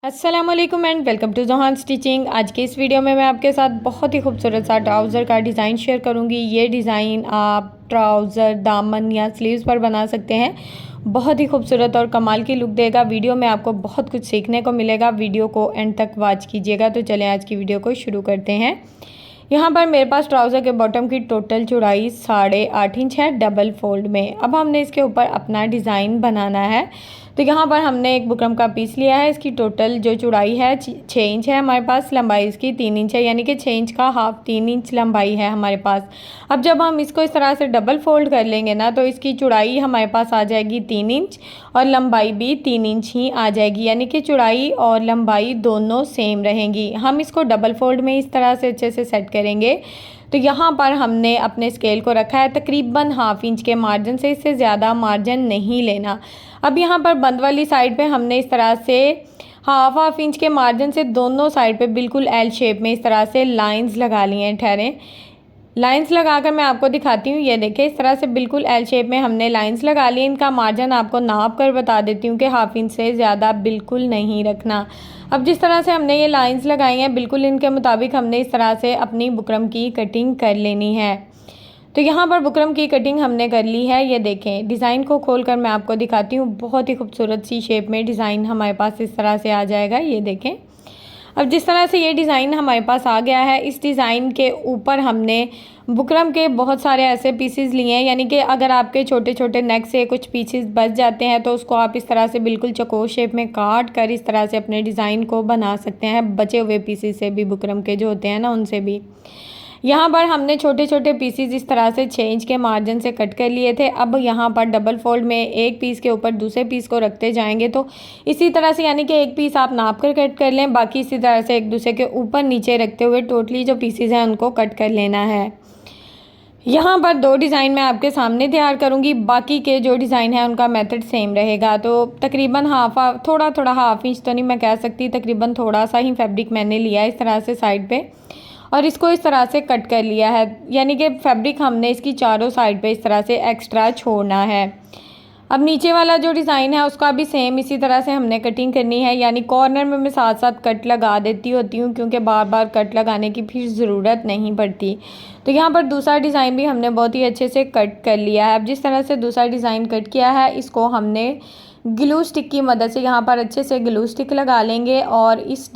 अस्सलामुअलैकुम and welcome to Johan stitching. आज के इस वीडियो में मैं आपके साथ बहुत ही खूबसूरत सा ट्राउज़र का डिज़ाइन शेयर करूंगी। ये डिज़ाइन आप ट्राउज़र, दामन या स्लीव्स पर बना सकते हैं। बहुत ही खूबसूरत और कमाल की लुक देगा। वीडियो में आपको बहुत कुछ सीखने को मिलेगा। वीडियो को एंड तक वॉच कीजिएगा। तो चलें आज की वीडियो को शुरू करते हैं। यहाँ पर मेरे पास ट्राउज़र के बॉटम की टोटल चौड़ाई 8.5 इंच है डबल फोल्ड में। अब हमने इसके ऊपर अपना डिज़ाइन बनाना है। तो यहाँ पर हमने एक बुकरम का पीस लिया है। इसकी टोटल जो चौड़ाई है 6 इंच है हमारे पास, लंबाई इसकी 3 इंच है, यानी कि 6 इंच का हाफ 3 इंच लंबाई है हमारे पास। अब जब हम इसको इस तरह से डबल फोल्ड कर लेंगे ना, तो इसकी चौड़ाई हमारे पास आ जाएगी 3 इंच और लंबाई भी 3 इंच ही आ जाएगी, यानी कि चौड़ाई और लंबाई दोनों सेम रहेंगी। हम इसको डबल फोल्ड में इस तरह से अच्छे से सेट करेंगे। तो यहाँ पर हमने अपने स्केल को रखा है तकरीबन हाफ इंच के मार्जिन से, इससे ज़्यादा मार्जिन नहीं लेना। अब यहाँ पर बंद वाली साइड पे हमने इस तरह से हाफ इंच के मार्जिन से दोनों साइड पे बिल्कुल एल शेप में इस तरह से लाइंस लगा लिए हैं। ठहरें, लाइंस लगाकर मैं आपको दिखाती हूँ। ये देखिए, इस तरह से बिल्कुल एल शेप में हमने लाइंस लगा ली। इनका मार्जिन आपको नाप कर बता देती हूँ कि हाफ इंच से ज़्यादा बिल्कुल नहीं रखना। अब जिस तरह से हमने ये लाइंस लगाई हैं, बिल्कुल इनके मुताबिक हमने इस तरह से अपनी बुकरम की कटिंग कर लेनी है। तो यहाँ पर बुकरम की कटिंग हमने कर ली है। ये देखें, डिज़ाइन को खोलकर मैं आपको दिखाती हूँ। बहुत ही खूबसूरत सी शेप में डिज़ाइन हमारे पास इस तरह से आ जाएगा। ये देखें, अब जिस तरह से ये डिज़ाइन हमारे पास आ गया है, इस डिज़ाइन के ऊपर हमने बुकरम के बहुत सारे ऐसे पीसेस लिए हैं, यानी कि अगर आपके छोटे छोटे नेक से कुछ पीसेस बच जाते हैं तो उसको आप इस तरह से बिल्कुल चौकोर शेप में काट कर इस तरह से अपने डिज़ाइन को बना सकते हैं। बचे हुए पीसेस से भी, बुकरम के जो होते हैं ना, उनसे भी। यहाँ पर हमने छोटे छोटे पीसेस इस तरह से 6 इंच के मार्जिन से कट कर लिए थे। अब यहाँ पर डबल फोल्ड में एक पीस के ऊपर दूसरे पीस को रखते जाएंगे। तो इसी तरह से, यानी कि एक पीस आप नाप कर कट कर लें, बाकी इसी तरह से एक दूसरे के ऊपर नीचे रखते हुए टोटली जो पीसेस हैं उनको कट कर लेना है। यहाँ पर 2 डिज़ाइन मैं आपके सामने तैयार करूँगी। बाकी के जो डिज़ाइन है उनका मेथड सेम रहेगा। तो तकरीबन थोड़ा हाफ इंच तो नहीं मैं कह सकती, तकरीबन थोड़ा सा ही फैब्रिक मैंने लिया है इस तरह से साइड पे, और इसको इस तरह से कट कर लिया है। यानी कि फैब्रिक हमने इसकी चारों साइड पे इस तरह से एक्स्ट्रा छोड़ना है। अब नीचे वाला जो डिज़ाइन है उसका भी सेम इसी तरह से हमने कटिंग करनी है, यानी कॉर्नर में मैं साथ साथ कट लगा देती होती हूँ, क्योंकि बार बार कट लगाने की फिर ज़रूरत नहीं पड़ती। तो यहाँ पर दूसरा डिज़ाइन भी हमने बहुत ही अच्छे से कट कर लिया है। अब जिस तरह से दूसरा डिज़ाइन कट किया है, इसको हमने ग्लू स्टिक की मदद से यहाँ पर अच्छे से ग्लू स्टिक लगा लेंगे और इस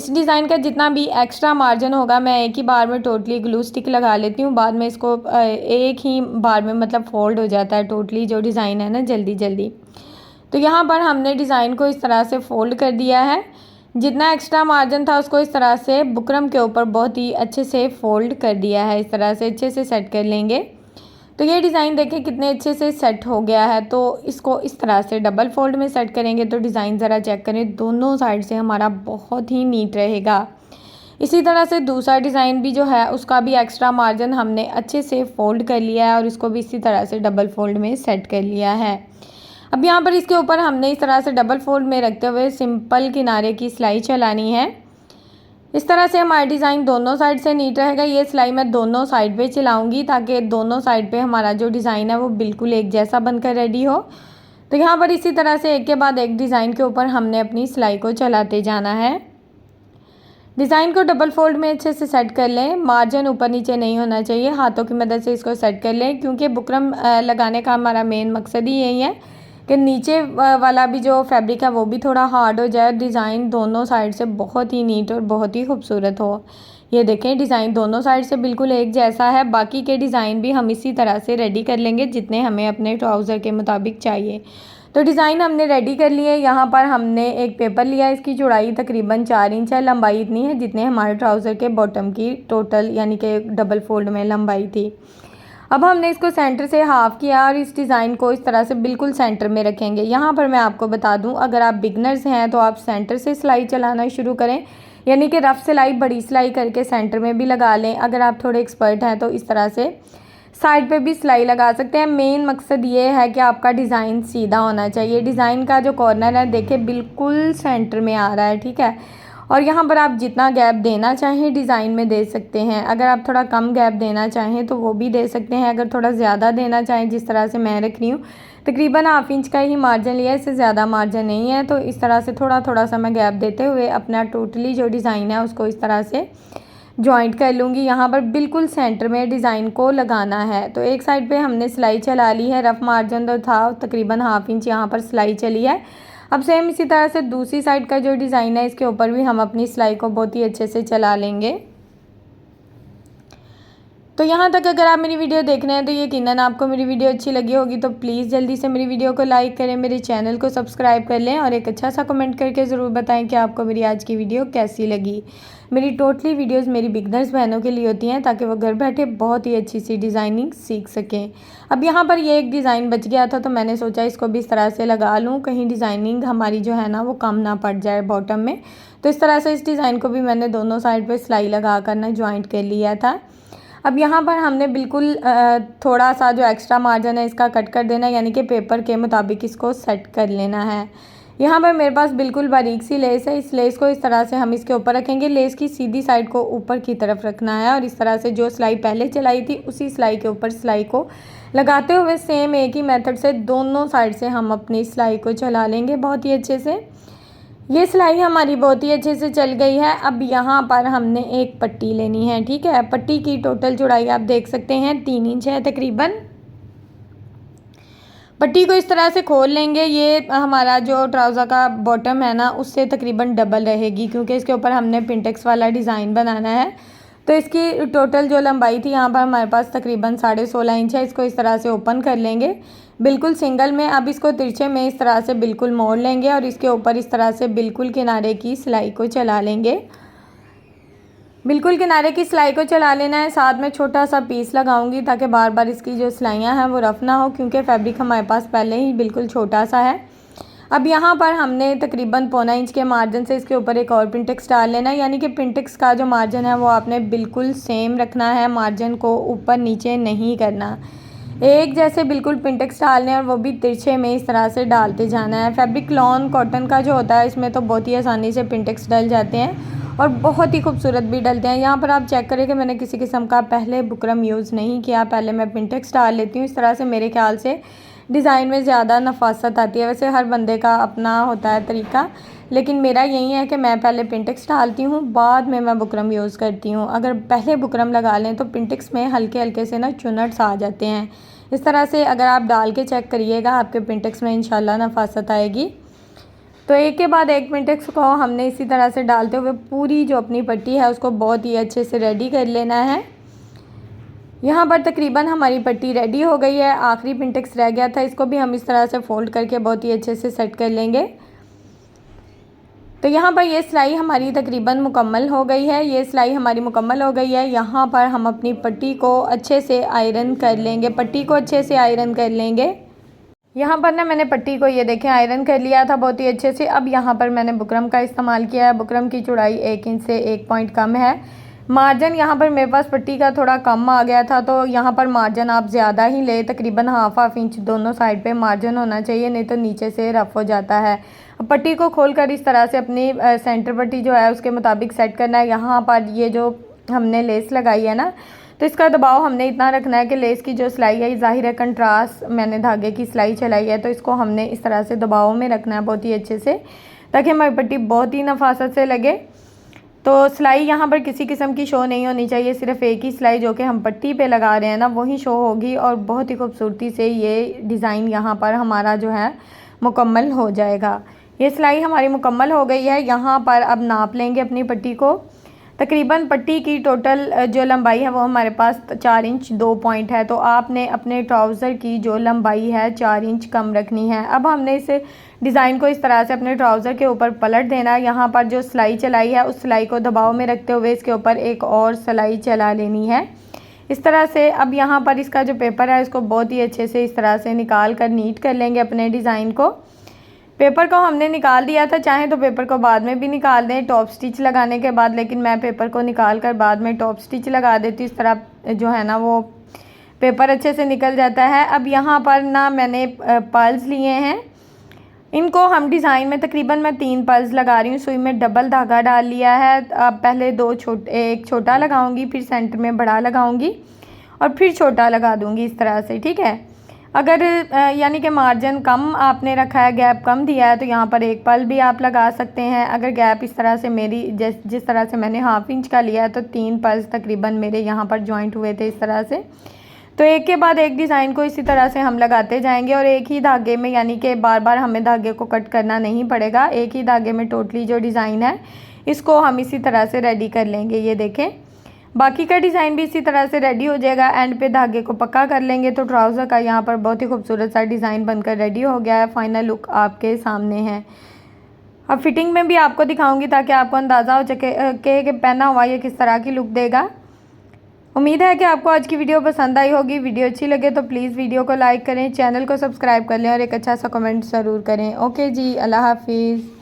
डिज़ाइन का जितना भी एक्स्ट्रा मार्जिन होगा मैं एक ही बार में टोटली ग्लू स्टिक लगा लेती हूँ। बाद में इसको एक ही बार में मतलब फोल्ड हो जाता है टोटली जो डिज़ाइन है ना, जल्दी जल्दी। तो यहाँ पर हमने डिज़ाइन को इस तरह से फोल्ड कर दिया है। जितना एक्स्ट्रा मार्जिन था उसको इस तरह से बुकरम के ऊपर बहुत ही अच्छे से फोल्ड कर दिया है। इस तरह से अच्छे से सेट कर लेंगे। तो ये डिज़ाइन देखें कितने अच्छे से सेट हो गया है। तो इसको इस तरह से डबल फोल्ड में सेट करेंगे तो डिज़ाइन ज़रा चेक करें, दोनों साइड से हमारा बहुत ही नीट रहेगा। इसी तरह से दूसरा डिज़ाइन भी जो है उसका भी एक्स्ट्रा मार्जिन हमने अच्छे से फोल्ड कर लिया है और इसको भी इसी तरह से डबल फोल्ड में सेट कर लिया है। अब यहाँ पर इसके ऊपर हमने इस तरह से डबल फोल्ड में रखते हुए सिंपल किनारे की सिलाई चलानी है। इस तरह से हमारा डिज़ाइन दोनों साइड से नीट रहेगा। ये सिलाई मैं दोनों साइड पे चलाऊंगी ताकि दोनों साइड पे हमारा जो डिज़ाइन है वो बिल्कुल एक जैसा बनकर रेडी हो। तो यहाँ पर इसी तरह से एक के बाद एक डिज़ाइन के ऊपर हमने अपनी सिलाई को चलाते जाना है। डिज़ाइन को डबल फोल्ड में अच्छे से सेट कर लें। मार्जिन ऊपर नीचे नहीं होना चाहिए, हाथों की मदद से इसको सेट कर लें, क्योंकि बुकरम लगाने का हमारा मेन मकसद ही यही है कि नीचे वाला भी जो फैब्रिक है वो भी थोड़ा हार्ड हो जाए, डिज़ाइन दोनों साइड से बहुत ही नीट और बहुत ही खूबसूरत हो। ये देखें, डिज़ाइन दोनों साइड से बिल्कुल एक जैसा है। बाकी के डिज़ाइन भी हम इसी तरह से रेडी कर लेंगे जितने हमें अपने ट्राउज़र के मुताबिक चाहिए। तो डिज़ाइन हमने रेडी कर लिए। यहाँ पर हमने एक पेपर लिया, इसकी चौड़ाई तकरीबन 4 इंच है, लंबाई इतनी है जितने हमारे ट्राउज़र के बॉटम की टोटल यानी कि डबल फोल्ड में लंबाई थी। अब हमने इसको सेंटर से हाफ़ किया और इस डिज़ाइन को इस तरह से बिल्कुल सेंटर में रखेंगे। यहाँ पर मैं आपको बता दूँ, अगर आप बिगनर्स हैं तो आप सेंटर से सिलाई चलाना शुरू करें, यानी कि रफ़ सिलाई, बड़ी सिलाई करके सेंटर में भी लगा लें। अगर आप थोड़े एक्सपर्ट हैं तो इस तरह से साइड पे भी सिलाई लगा सकते हैं। मेन मकसद ये है कि आपका डिज़ाइन सीधा होना चाहिए। डिज़ाइन का जो कॉर्नर है देखिए बिल्कुल सेंटर में आ रहा है, ठीक है। और यहाँ पर आप जितना गैप देना चाहें डिज़ाइन में दे सकते हैं। अगर आप थोड़ा कम गैप देना चाहें तो वो भी दे सकते हैं। अगर थोड़ा ज़्यादा देना चाहें, जिस तरह से मैं रख रही हूँ, तकरीबन 1/2 इंच का ही मार्जिन लिया है, इससे ज़्यादा मार्जिन नहीं है। तो इस तरह से थोड़ा थोड़ा सा मैं गैप देते हुए अपना टोटली जो डिज़ाइन है उसको इस तरह से जॉइंट कर लूँगी। यहाँ पर बिल्कुल सेंटर में डिज़ाइन को लगाना है। तो एक साइड पे हमने सिलाई चला ली है, रफ़ मार्जिन तो था तकरीबन 1/2 इंच यहाँ पर सिलाई चली है। अब सेम इसी तरह से दूसरी साइड का जो डिज़ाइन है इसके ऊपर भी हम अपनी सिलाई को बहुत ही अच्छे से चला लेंगे। तो यहाँ तक अगर आप मेरी वीडियो देख रहे हैं तो यकीनन आपको मेरी वीडियो अच्छी लगी होगी। तो प्लीज़ जल्दी से मेरी वीडियो को लाइक करें, मेरे चैनल को सब्सक्राइब कर लें और एक अच्छा सा कमेंट करके ज़रूर बताएं कि आपको मेरी आज की वीडियो कैसी लगी। मेरी टोटली वीडियोस मेरी बिगनर्स बहनों के लिए होती हैं ताकि वो घर बैठे बहुत ही अच्छी सी डिज़ाइनिंग सीख सकें। अब यहाँ पर ये एक डिज़ाइन बच गया था तो मैंने सोचा इसको भी इस तरह से लगा लूँ, कहीं डिज़ाइनिंग हमारी जो है ना वो कम ना पड़ जाए बॉटम में। तो इस तरह से इस डिज़ाइन को भी मैंने दोनों साइड पर सिलाई लगा कर ना ज्वाइंट कर लिया था। अब यहाँ पर हमने बिल्कुल थोड़ा सा जो एक्स्ट्रा मार्जिन है इसका कट कर देना है, यानी कि पेपर के मुताबिक इसको सेट कर लेना है। यहाँ पर मेरे पास बिल्कुल बारीक सी लेस है, इस लेस को इस तरह से हम इसके ऊपर रखेंगे। लेस की सीधी साइड को ऊपर की तरफ रखना है और इस तरह से जो सिलाई पहले चलाई थी उसी सिलाई के ऊपर सिलाई को लगाते हुए सेम एक ही मेथड से दोनों साइड से हम अपनी सिलाई को चला लेंगे बहुत ही अच्छे से। ये सिलाई हमारी बहुत ही अच्छे से चल गई है। अब यहाँ पर हमने एक पट्टी लेनी है, ठीक है। पट्टी की टोटल चौड़ाई आप देख सकते हैं 3 इंच है तकरीबन। पट्टी को इस तरह से खोल लेंगे। ये हमारा जो ट्राउज़र का बॉटम है ना उससे तकरीबन डबल रहेगी, क्योंकि इसके ऊपर हमने पिंटेक्स वाला डिज़ाइन बनाना है। तो इसकी टोटल जो लंबाई थी यहाँ पर हमारे पास तकरीबन 16.5 इंच है। इसको इस तरह से ओपन कर लेंगे बिल्कुल सिंगल में। अब इसको तिरछे में इस तरह से बिल्कुल मोड़ लेंगे और इसके ऊपर इस तरह से बिल्कुल किनारे की सिलाई को चला लेंगे। बिल्कुल किनारे की सिलाई को चला लेना है। साथ में छोटा सा पीस लगाऊंगी ताकि बार बार इसकी जो सिलाइयाँ हैं वो रफ़ ना हो, क्योंकि फैब्रिक हमारे पास पहले ही बिल्कुल छोटा सा है। अब यहाँ पर हमने तकरीबन 1/4 इंच के मार्जिन से इसके ऊपर एक और पिंटेक्स डाल लेना है, यानी कि पिंटेक्स का जो मार्जिन है वो आपने बिल्कुल सेम रखना है, मार्जिन को ऊपर नीचे नहीं करना। एक जैसे बिल्कुल पिंटेक्स डालने हैं और वो भी तिरछे में इस तरह से डालते जाना है। फैब्रिक लॉन कॉटन का जो होता है इसमें तो बहुत ही आसानी से पिंटेक्स डल जाते हैं और बहुत ही खूबसूरत भी डलते हैं। यहाँ पर आप चेक करें कि मैंने किसी किस्म का पहले बुकरम यूज़ नहीं किया, पहले मैं पिंटेक्स डाल लेती हूँ। इस तरह से मेरे ख्याल से डिज़ाइन में ज़्यादा नफासत आती है। वैसे हर बंदे का अपना होता है तरीका, लेकिन मेरा यही है कि मैं पहले पिंटेक्स डालती हूँ, बाद में मैं बुकरम यूज़ करती हूँ। अगर पहले बुकरम लगा लें तो पिंटेक्स में हल्के हल्के से ना चुनट्स आ जाते हैं। इस तरह से अगर आप डाल के चेक करिएगा आपके पिंटेक्स में इंशाल्लाह नफासत आएगी। तो एक के बाद एक पिंटेक्स को हमने इसी तरह से डालते हुए पूरी जो अपनी पट्टी है उसको बहुत ही अच्छे से रेडी कर लेना है। यहाँ पर तकरीबन हमारी पट्टी रेडी हो गई है। आखिरी पिंटेक्स रह गया था, इसको भी हम इस तरह से फोल्ड करके बहुत ही अच्छे से सेट कर लेंगे। तो यहाँ पर ये सिलाई हमारी तकरीबन मुकम्मल हो गई है। ये सिलाई हमारी मुकम्मल हो गई है। यहाँ पर हम अपनी पट्टी को अच्छे से आयरन कर लेंगे, पट्टी को अच्छे से आयरन कर लेंगे। यहाँ पर ना मैंने पट्टी को ये देखें आयरन कर लिया था बहुत ही अच्छे से। अब यहाँ पर मैंने बुकरम का इस्तेमाल किया है। बुकरम की चौड़ाई 1 इंच से 1 पॉइंट कम है। मार्जिन यहाँ पर मेरे पास पट्टी का थोड़ा कम आ गया था, तो यहाँ पर मार्जिन आप ज़्यादा ही ले, तकरीबन हाफ इंच दोनों साइड पे मार्जिन होना चाहिए, नहीं तो नीचे से रफ़ हो जाता है। पट्टी को खोलकर इस तरह से अपनी सेंटर पट्टी जो है उसके मुताबिक सेट करना है। यहाँ पर ये जो हमने लेस लगाई है ना, तो इसका दबाव हमने इतना रखना है कि लेस की जो सिलाई है ज़ाहिर है कंट्रास्ट मैंने धागे की सिलाई चलाई है, तो इसको हमने इस तरह से दबाव में रखना है बहुत ही अच्छे से, ताकि हमारी पट्टी बहुत ही नफासत से लगे। तो सिलाई यहाँ पर किसी किस्म की शो नहीं होनी चाहिए, सिर्फ एक ही सिलाई जो कि हम पट्टी पे लगा रहे हैं ना वही शो होगी और बहुत ही खूबसूरती से ये डिज़ाइन यहाँ पर हमारा जो है मुकम्मल हो जाएगा। ये सिलाई हमारी मुकम्मल हो गई है। यहाँ पर अब नाप लेंगे अपनी पट्टी को। तकरीबन पट्टी की टोटल जो लंबाई है वो हमारे पास 4 इंच 2 पॉइंट है, तो आपने अपने ट्राउज़र की जो लंबाई है 4 इंच कम रखनी है। अब हमने इस डिज़ाइन को इस तरह से अपने ट्राउज़र के ऊपर पलट देना है। यहाँ पर जो सिलाई चलाई है उस सिलाई को दबाव में रखते हुए इसके ऊपर एक और सिलाई चला लेनी है इस तरह से। अब यहाँ पर इसका जो पेपर है इसको बहुत ही अच्छे से इस तरह से निकाल कर नीट कर लेंगे अपने डिज़ाइन को। पेपर को हमने निकाल दिया था, चाहे तो पेपर को बाद में भी निकाल दें टॉप स्टिच लगाने के बाद, लेकिन मैं पेपर को निकाल कर बाद में टॉप स्टिच लगा देती हूँ। इस तरह जो है ना वो पेपर अच्छे से निकल जाता है। अब यहाँ पर ना मैंने पर्ल्स लिए हैं, इनको हम डिज़ाइन में तकरीबन मैं 3 पल्स लगा रही हूँ। सुई में डबल धागा डाल लिया है। अब पहले एक छोटा लगाऊंगी, फिर सेंटर में बड़ा लगाऊंगी और फिर छोटा लगा दूंगी इस तरह से, ठीक है। अगर यानी कि मार्जिन कम आपने रखा है, गैप कम दिया है, तो यहाँ पर एक पल भी आप लगा सकते हैं। अगर गैप इस तरह से मेरी जिस तरह से मैंने 1/2 इंच का लिया है, तो 3 पल्स तकरीबन मेरे यहाँ पर जॉइंट हुए थे इस तरह से। तो एक के बाद एक डिज़ाइन को इसी तरह से हम लगाते जाएंगे और एक ही धागे में, यानी कि बार बार हमें धागे को कट करना नहीं पड़ेगा। एक ही धागे में टोटली जो डिज़ाइन है इसको हम इसी तरह से रेडी कर लेंगे। ये देखें, बाकी का डिज़ाइन भी इसी तरह से रेडी हो जाएगा। एंड पे धागे को पक्का कर लेंगे तो ट्राउज़र का यहाँ पर बहुत ही खूबसूरत सा डिज़ाइन बनकर रेडी हो गया है। फाइनल लुक आपके सामने है। अब फिटिंग में भी आपको दिखाऊंगी ताकि आपको अंदाज़ा हो सके कि पहना हुआ ये किस तरह की लुक देगा। उम्मीद है कि आपको आज की वीडियो पसंद आई होगी। वीडियो अच्छी लगे तो प्लीज़ वीडियो को लाइक करें, चैनल को सब्सक्राइब कर लें और एक अच्छा सा कमेंट ज़रूर करें। ओके जी, अल्लाह हाफिज़।